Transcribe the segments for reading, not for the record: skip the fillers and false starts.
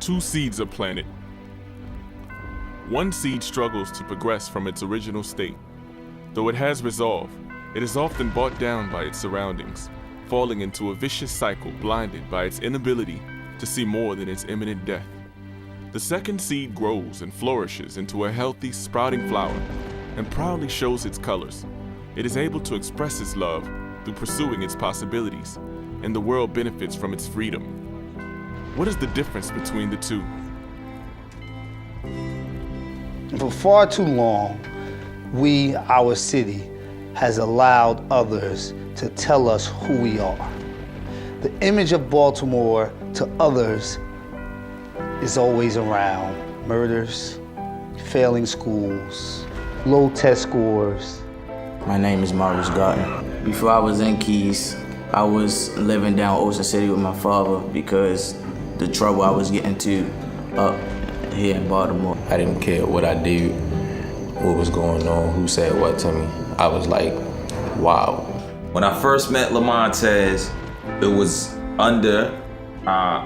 Two seeds are planted. One seed struggles to progress from its original state. Though it has resolve, it is often brought down by its surroundings, falling into a vicious cycle blinded by its inability to see more than its imminent death. The second seed grows and flourishes into a healthy, sprouting flower and proudly shows its colors. It is able to express its love through pursuing its possibilities, and the world benefits from its freedom. What is the difference between the two? For far too long, our city, has allowed others to tell us who we are. The image of Baltimore to others is always around murders, failing schools, low test scores. My name is Maurice Garden. Before I was in Keys, I was living down Ocean City with my father because the trouble I was getting into up here in Baltimore. I didn't care what I did, what was going on, who said what to me. I was like, wow. When I first met Lamontez, it was under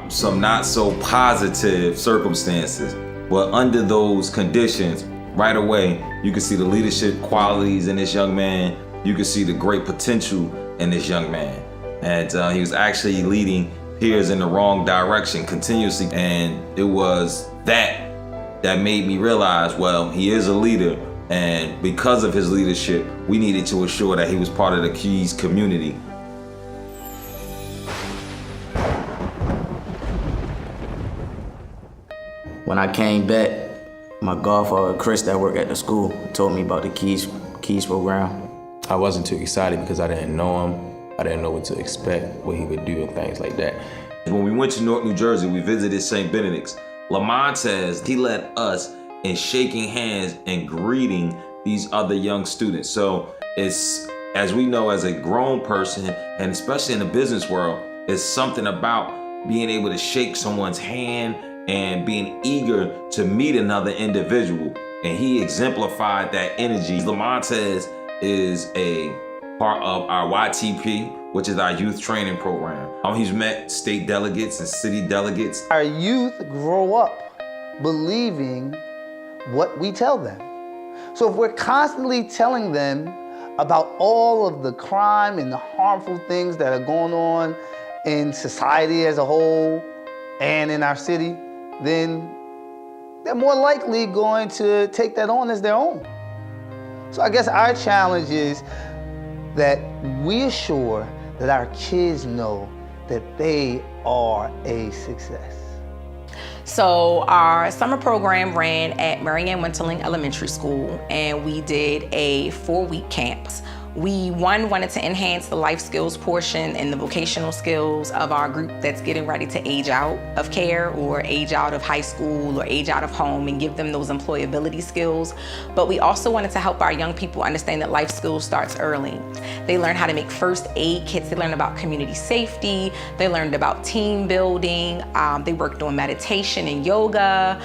some not so positive circumstances. But under those conditions, right away, you could see the leadership qualities in this young man. You could see the great potential in this young man. And he was actually leading peers in the wrong direction continuously. And it was that made me realize, well, he is a leader. And because of his leadership, we needed to assure that he was part of the Keys community. When I came back, my godfather, Chris, that worked at the school, told me about the Keys program. I wasn't too excited because I didn't know him. I didn't know what to expect, what he would do and things like that. When we went to Newark, New Jersey, we visited St. Benedict's. Lamontez, he led us in shaking hands and greeting these other young students. So it's, as we know as a grown person, and especially in the business world, it's something about being able to shake someone's hand and being eager to meet another individual. And he exemplified that energy. Lamontez is a part of our YTP, which is our youth training program. He's met state delegates and city delegates. Our youth grow up believing what we tell them. So if we're constantly telling them about all of the crime and the harmful things that are going on in society as a whole and in our city, then they're more likely going to take that on as their own. So I guess our challenge is that we assure that our kids know that they are a success. So our summer program ran at Marianne Winterling Elementary School, and we did a 4-week camp. We wanted to enhance the life skills portion and the vocational skills of our group that's getting ready to age out of care or age out of high school or age out of home, and give them those employability skills. But we also wanted to help our young people understand that life skills starts early. They learn how to make first aid kits. They learn about community safety. They learned about team building. They worked on meditation and yoga.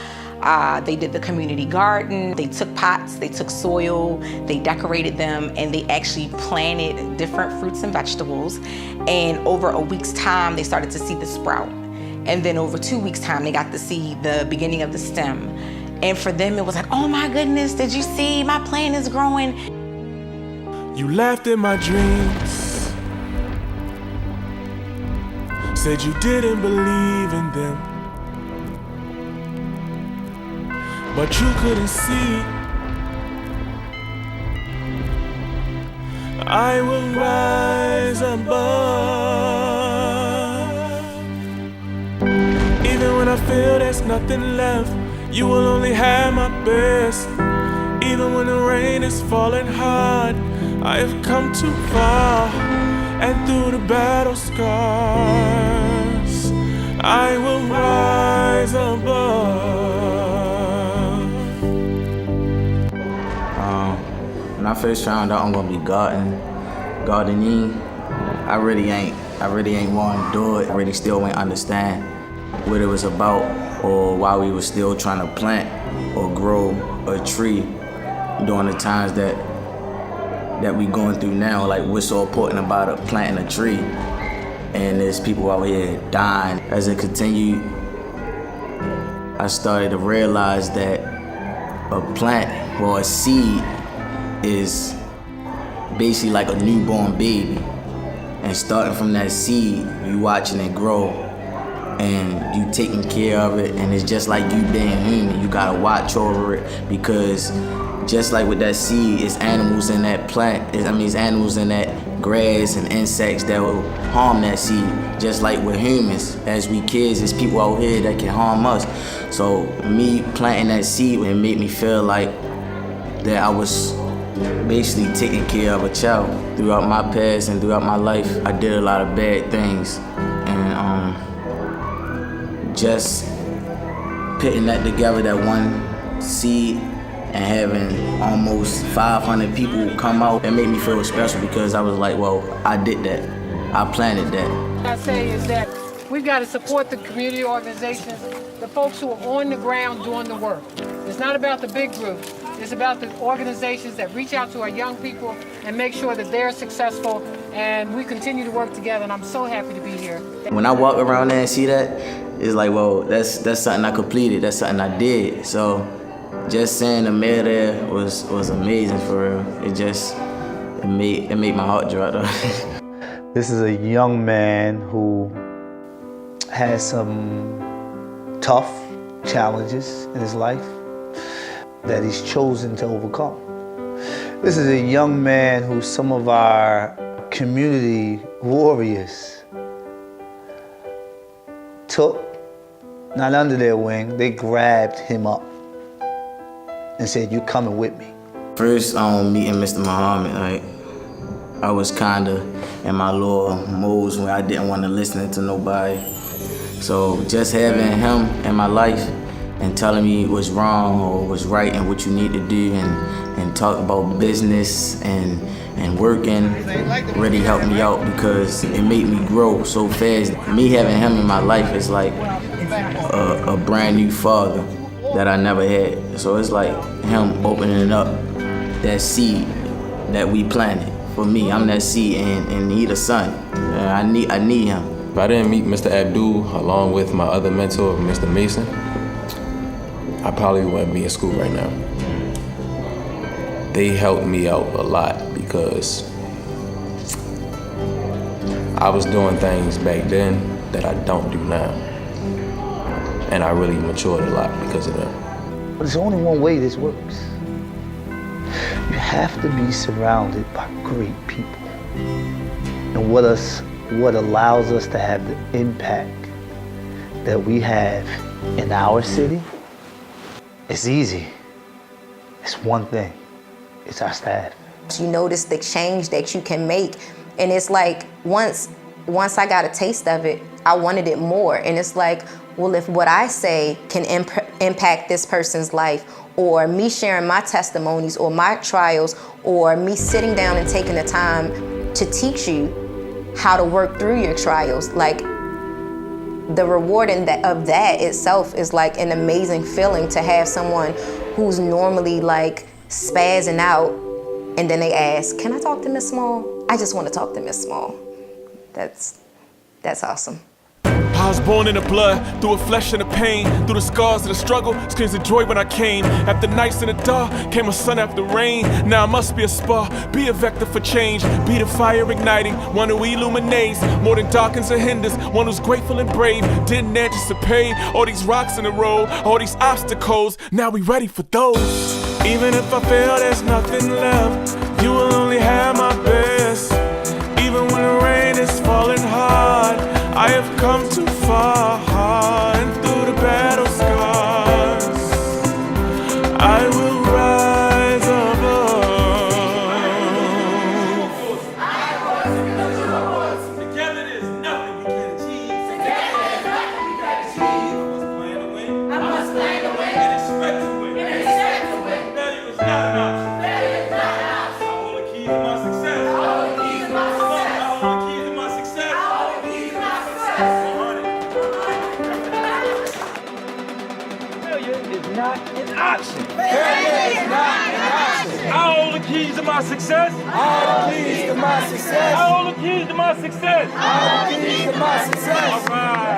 They did the community garden. They took pots, they took soil, they decorated them, and they actually planted different fruits and vegetables. And over a week's time, they started to see the sprout. And then over 2 weeks' time, they got to see the beginning of the stem. And for them, it was like, oh my goodness, did you see? My plant is growing. You laughed at my dreams, said you didn't believe in them, but you couldn't see. I will rise above. Even when I feel there's nothing left, you will only have my best. Even when the rain is falling hard, I have come too far, and through the battle scars, I will rise above. When I first found out I'm gonna be gardening, I really ain't want to do it. I really still ain't understand what it was about or why we were still trying to plant or grow a tree during the times that we going through now. Like, what's so important about planting a tree? And there's people out here dying. As it continued I started to realize that a plant or a seed is basically like a newborn baby. And starting from that seed, you watching it grow and you taking care of it, and it's just like you being human. You gotta watch over it, because just like with that seed, it's animals in that plant. It's animals in that grass and insects that will harm that seed. Just like with humans, as we kids, there's people out here that can harm us. So me planting that seed, it made me feel like that I was basically taking care of a child. Throughout my past and throughout my life, I did a lot of bad things, and just putting that together, that one seed, and having almost 500 people come out, it made me feel special, because I was like, well, I did that. I planted that. What I say is that we've got to support the community organizations, the folks who are on the ground doing the work. It's not about the big groups. It's about the organizations that reach out to our young people and make sure that they're successful, and we continue to work together, and I'm so happy to be here. When I walk around there and see that, it's like, well, that's something I completed, that's something I did. So just seeing the mayor there was amazing, for real. It made my heart drop though. This is a young man who has some tough challenges in his life that he's chosen to overcome. This is a young man who some of our community warriors took, not under their wing, they grabbed him up and said, "You coming with me." First, meeting Mr. Muhammad, like, I was kinda in my little modes where I didn't want to listen to nobody. So just having him in my life and telling me what's wrong or what's right and what you need to do, and talk about business and working really helped me out, because it made me grow so fast. Me having him in my life is like a brand new father that I never had. So it's like him opening up that seed that we planted. For me, I'm that seed, and he the son. I need him. If I didn't meet Mr. Abdul along with my other mentor, Mr. Mason, I probably wouldn't be in school right now. They helped me out a lot, because I was doing things back then that I don't do now. And I really matured a lot because of them. But there's only one way this works. You have to be surrounded by great people. And what allows us to have the impact that we have in our city, it's easy. It's one thing. It's our staff. You notice the change that you can make. And it's like, once I got a taste of it, I wanted it more. And it's like, well, if what I say can impact this person's life, or me sharing my testimonies or my trials, or me sitting down and taking the time to teach you how to work through your trials, like, the reward of that itself is like an amazing feeling, to have someone who's normally like spazzing out, and then they ask, "Can I talk to Miss Small?" I just want to talk to Miss Small. That's awesome. I was born in the blood, through the flesh and the pain, through the scars of the struggle, screams of joy when I came. After nights in the dark, came a sun after rain. Now I must be a spark, be a vector for change, be the fire igniting, one who illuminates, more than darkens or hinders, one who's grateful and brave, didn't anticipate all these rocks in the road, all these obstacles, now we ready for those. Even if I fail, there's nothing left, you will only have my best. Even when the rain is falling hard, I have come too far, and through the battle scars, I will rise above. Together there's nothing we can achieve. I must plan to win. And expect to win. Failure is not an option. I hold the key to my success. I hold the key to my success. Failure is not an option. Failure is not an option. I hold the keys to my success. I hold the keys to my success. I hold the keys to my success. I hold the keys to my success. All right.